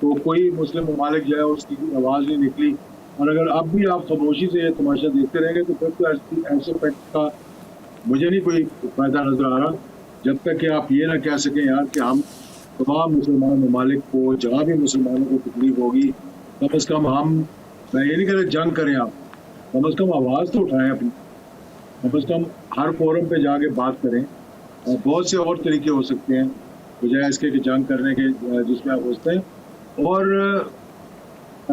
تو کوئی مسلم ممالک جو ہے اس کی آواز نہیں نکلی. اور اگر اب بھی آپ خاموشی سے یہ تماشا دیکھتے رہیں گے تو پھر تو ایسے فیکٹ کا مجھے نہیں کوئی فائدہ نظر آ رہا جب تک کہ آپ یہ نہ کہہ سکیں یار کہ ہم تمام مسلمان ممالک کو جہاں بھی مسلمانوں کو تکلیف ہوگی کم از کم ہم, میں یہ نہیں کہہ رہا جنگ کریں, آپ کم از کم آواز تو اٹھائیں اپنی, کم از کم ہر فورم پہ جا کے بات کریں. اور بہت سے اور طریقے ہو سکتے ہیں بجائے اس کے کہ جنگ کرنے کے جس میں آپ پوچھتے ہیں. اور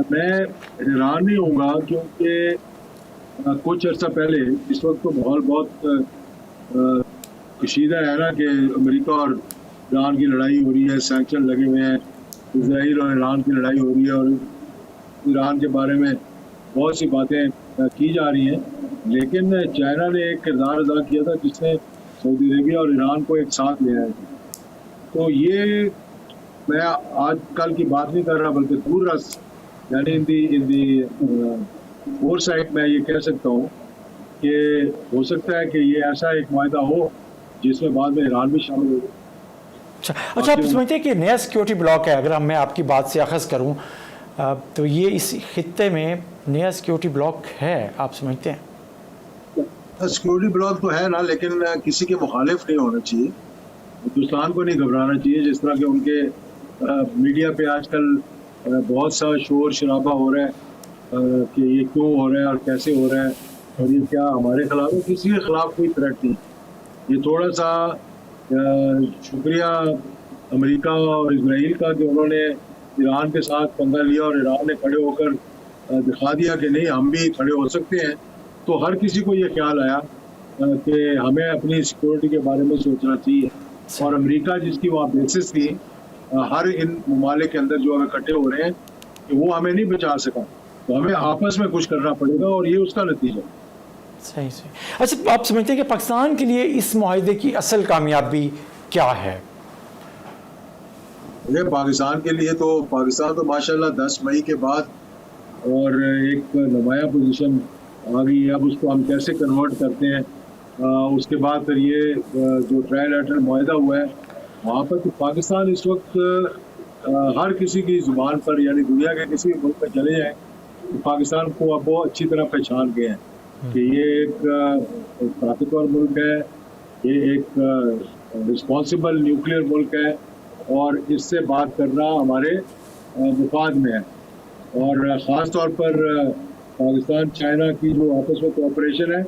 میں حیران نہیں ہوں گا کیونکہ کچھ عرصہ پہلے اس وقت تو ماحول بہت کشیدہ ہے نا کہ امریکہ اور ایران کی لڑائی ہو رہی ہے, سینکشن لگے ہوئے ہیں, اسرائیل اور ایران کی لڑائی ہو رہی ہے اور ایران کے بارے میں بہت سی باتیں کی جا رہی ہیں. لیکن چائنا نے ایک کردار ادا کیا تھا جس نے سعودی عربیہ اور ایران کو ایک ساتھ لے آیا تھا. تو یہ میں آج کل کی بات نہیں کر رہا بلکہ دور رس یعنی ان دی فور سائٹ میں یہ کہہ سکتا ہوں کہ ہو سکتا ہے کہ یہ ایسا ایک معاہدہ ہو جس میں بعد میں ایران بھی شامل ہو. اچھا آپ سمجھتے ہیں کہ نیا سیکیورٹی بلاک ہے, اگر میں آپ کی بات سے اخذ کروں تو یہ اس خطے میں نیا سیکیورٹی بلاک ہے, آپ سمجھتے ہیں؟ سیکیورٹی بلاک تو ہے نا, لیکن کسی کے مخالف نہیں ہونا چاہیے. ہندوستان کو نہیں گھبرانا چاہیے جس طرح کہ ان کے میڈیا پہ آج کل بہت سا شور شرابہ ہو رہا ہے کہ یہ کیوں ہو رہا ہے اور کیسے ہو رہا ہے اور یہ کیا ہمارے خلاف ہے. کسی کے خلاف کوئی تھریٹ نہیں. یہ تھوڑا سا شکریہ امریکہ اور اسرائیل کا کہ انہوں نے ایران کے ساتھ پنگا لیا اور ایران نے کھڑے ہو کر دکھا دیا کہ نہیں ہم بھی کھڑے ہو سکتے ہیں. تو ہر کسی کو یہ خیال آیا کہ ہمیں اپنی سیکورٹی کے بارے میں سوچنا چاہیے. اور امریکہ جس کی وہاں بیسس تھی ہر ان ممالک کے اندر جو ہم اکٹھے ہو رہے ہیں کہ وہ ہمیں نہیں بچا سکا, تو ہمیں آپس میں کچھ کرنا پڑے گا اور یہ اس کا نتیجہ. صحیح. اچھا آپ سمجھتے ہیں کہ پاکستان کے لیے اس معاہدے کی اصل کامیابی کیا ہے؟ پاکستان کے لیے تو پاکستان تو ماشاءاللہ 10 مئی کے بعد اور ایک نمایاں پوزیشن آ گئی ہے. اب اس کو ہم کیسے کنورٹ کرتے ہیں, اس کے بعد پھر یہ جو ٹرائلیٹرل معاہدہ ہوا ہے وہاں پر پاکستان اس وقت ہر کسی کی زبان پر یعنی دنیا کے کسی ملک میں چلے جائیں پاکستان کو اب بہت اچھی طرح پہچان گئے ہیں کہ یہ ایک طاقتور ملک ہے, یہ ایک رسپانسبل نیوکلیئر ملک ہے اور اس سے بات کرنا ہمارے مفاد میں ہے. اور خاص طور پر پاکستان چائنا کی جو آپس میں کوآپریشن ہے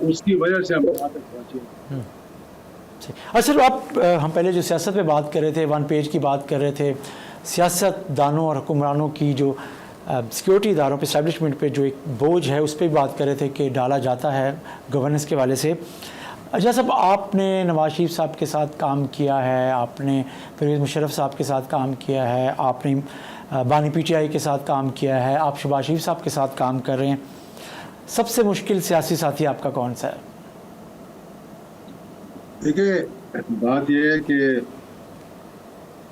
اس کی وجہ سے ہم وہاں تک پہنچے. اچھا آپ ہم پہلے جو سیاست پہ بات کر رہے تھے, ون پیج کی بات کر رہے تھے, سیاست دانوں اور حکمرانوں کی جو سیکیورٹی اداروں پہ اسٹیبلشمنٹ پہ جو ایک بوجھ ہے اس پہ بھی بات کر رہے تھے کہ ڈالا جاتا ہے گورننس کے والے سے. اچھا صاحب آپ نے نواز شریف صاحب کے ساتھ کام کیا ہے, آپ نے پرویز مشرف صاحب کے ساتھ کام کیا ہے, آپ نے بانی پی ٹی آئی کے ساتھ کام کیا ہے, آپ شہباز شریف صاحب کے ساتھ کام کر رہے ہیں. سب سے مشکل سیاسی ساتھی آپ کا کون سا ہے؟ دیکھیے بات یہ ہے کہ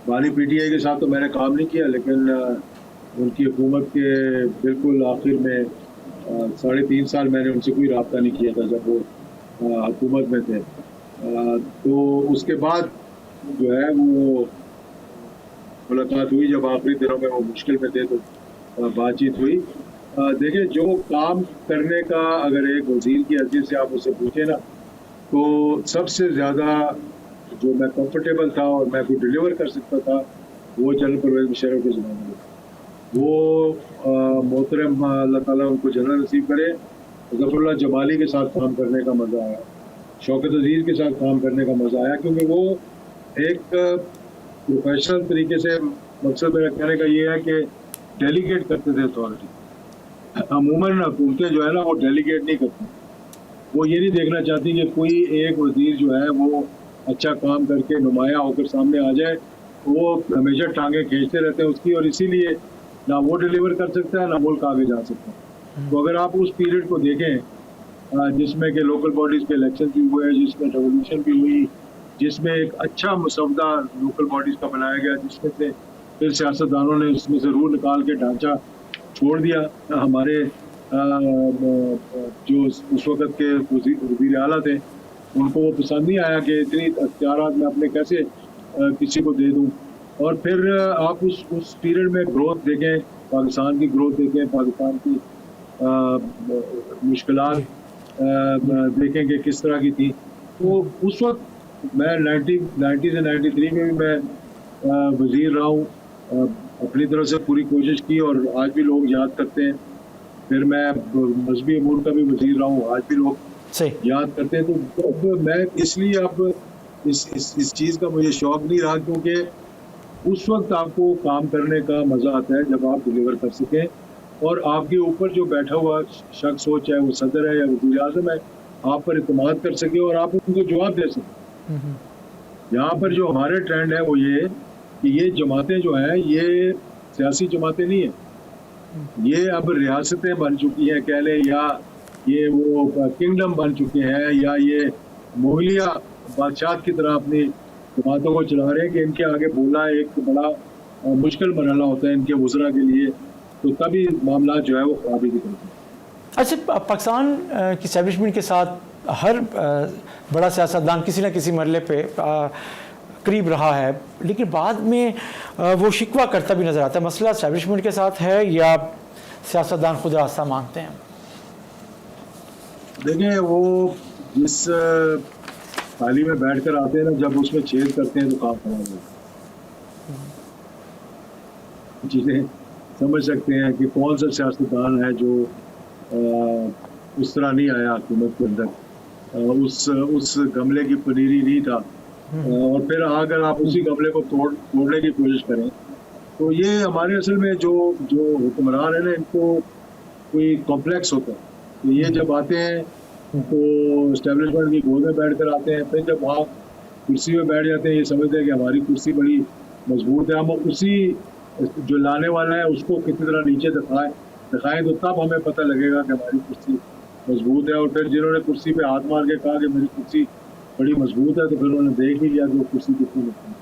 بانی پی ٹی آئی کے ساتھ تو میں نے کام نہیں کیا, لیکن ان کی حکومت کے بالکل آخر میں 3.5 سال میں نے ان سے کوئی رابطہ نہیں کیا تھا جب وہ حکومت میں تھے. تو اس کے بعد جو ہے وہ ملاقات ہوئی جب آخری دنوں میں وہ مشکل میں تھے تو بات چیت ہوئی. دیکھیں جو کام کرنے کا اگر ایک وزیر کی حیثیت سے آپ اسے پوچھیں نا تو سب سے زیادہ جو میں کمفرٹیبل تھا اور میں کو ڈیلیور کر سکتا تھا وہ جنرل پرویز مشرف کے زمانے میں. وہ محترم اللہ تعالیٰ ان کو جنرل نصیب کرے, ظفر اللہ جمالی کے ساتھ کام کرنے کا مزہ آیا, شوکت عزیز کے ساتھ کام کرنے کا مزہ آیا, کیونکہ وہ ایک پروفیشنل طریقے سے, مقصد میرا کہنے کا یہ ہے کہ ڈیلیگیٹ کرتے تھے اتھارٹی. عموماً حکومتیں جو ہے نا وہ ڈیلیگیٹ نہیں کرتی, وہ یہ نہیں دیکھنا چاہتی کہ کوئی ایک وزیر جو ہے وہ اچھا کام کر کے نمایاں ہو کر سامنے آ جائے. وہ ہمیشہ ٹانگیں کھینچتے رہتے ہیں اس کی, اور اسی لیے نہ وہ ڈیلیور کر سکتا ہے نہ ملک آگے جا سکتا ہے. تو اگر آپ اس پیریڈ کو دیکھیں جس میں کہ لوکل باڈیز کے الیکشن بھی ہوئے, جس میں ریولیوشن بھی ہوئی, جس میں ایک اچھا مسودہ لوکل باڈیز کا بنایا گیا, جس میں سے پھر سیاستدانوں نے اس میں سے روح نکال کے ڈھانچہ چھوڑ دیا. ہمارے جو اس وقت کے وزیر اعلیٰ تھے ان کو وہ پسند نہیں آیا کہ اتنی اختیارات میں اپنے کیسے کسی کو دے دوں, اور پھر آپ اس پیریڈ میں گروتھ دیکھیں، پاکستان کی گروتھ دیکھیں، پاکستان کی مشکلات دیکھیں کہ کس طرح کی تھی. تو اس وقت میں 90 سے 93 میں بھی میں وزیر رہا ہوں، اپنی طرف سے پوری کوشش کی اور آج بھی لوگ یاد کرتے ہیں. پھر میں مذہبی امور کا بھی وزیر رہا ہوں، آج بھی لوگ یاد کرتے ہیں. تو اب میں اس لیے اب اس چیز کا مجھے شوق نہیں رہا، کیونکہ اس وقت آپ کو کام کرنے کا مزہ آتا ہے جب آپ ڈیلیور کر سکیں اور آپ کے اوپر جو بیٹھا ہوا شخص ہو، چاہے وہ صدر ہے یا وزیر اعظم ہے، آپ پر اعتماد کر سکے اور آپ ان کو جواب دے سکیں. یہاں پر جو ہمارے ٹرینڈ ہے وہ یہ کہ یہ جماعتیں جو ہیں یہ سیاسی جماعتیں نہیں ہیں، یہ اب ریاستیں بن چکی ہیں کہہ لیں، یا یہ وہ کنگڈم بن چکے ہیں، یا یہ مغلیہ بادشاہ کی طرح اپنی جماعتوں کو چلا رہے ہیں کہ ان کے آگے بولنا ایک بڑا مشکل مرحلہ ہوتا ہے ان کے وزراء کے لیے. تو تبھی معاملات جو ہے وہ خرابی نکلتے ہیں. اچھا، پاکستان کی اسٹیبلشمنٹ کے ساتھ ہر بڑا سیاستدان کسی نہ کسی مرحلے پہ قریب رہا ہے، لیکن بعد میں وہ شکوہ کرتا بھی نظر آتا ہے. مسئلہ اسٹیبلشمنٹ کے ساتھ ہے یا سیاستدان خود راستہ مانگتے ہیں؟ دیکھیں، وہ جس تھالی میں بیٹھ کر آتے ہیں نا، جب اس میں چھید کرتے ہیں تو کام خراب ہوتا ہے. چیزیں سمجھ سکتے ہیں کہ کون سا سیاستدان ہے جو اس طرح نہیں آیا حکومت کے اندر، اس گملے کی پنیری نہیں تھا، اور پھر اگر آپ اسی گملے کو توڑنے کی کوشش کریں تو یہ ہمارے اصل میں جو حکمران ہیں نا، ان کو کوئی کمپلیکس ہوتا ہے. تو یہ جب آتے ہیں تو اسٹیبلشمنٹ کی گود میں بیٹھ کر آتے ہیں، پھر جب وہاں کرسی میں بیٹھ جاتے ہیں یہ سمجھتے ہیں کہ ہماری کرسی بڑی مضبوط ہے، ہم اسی جو لانے والا ہے اس کو کتنی طرح نیچے دکھائیں تو تب ہمیں پتہ لگے گا کہ ہماری کرسی مضبوط ہے. اور پھر جنہوں نے کرسی پہ ہاتھ مار کے کہا کہ میری کرسی بڑی مضبوط ہے تو پھر انہوں نے دیکھ ہی لیا کہ وہ کرسی کتنی مضبوط ہے.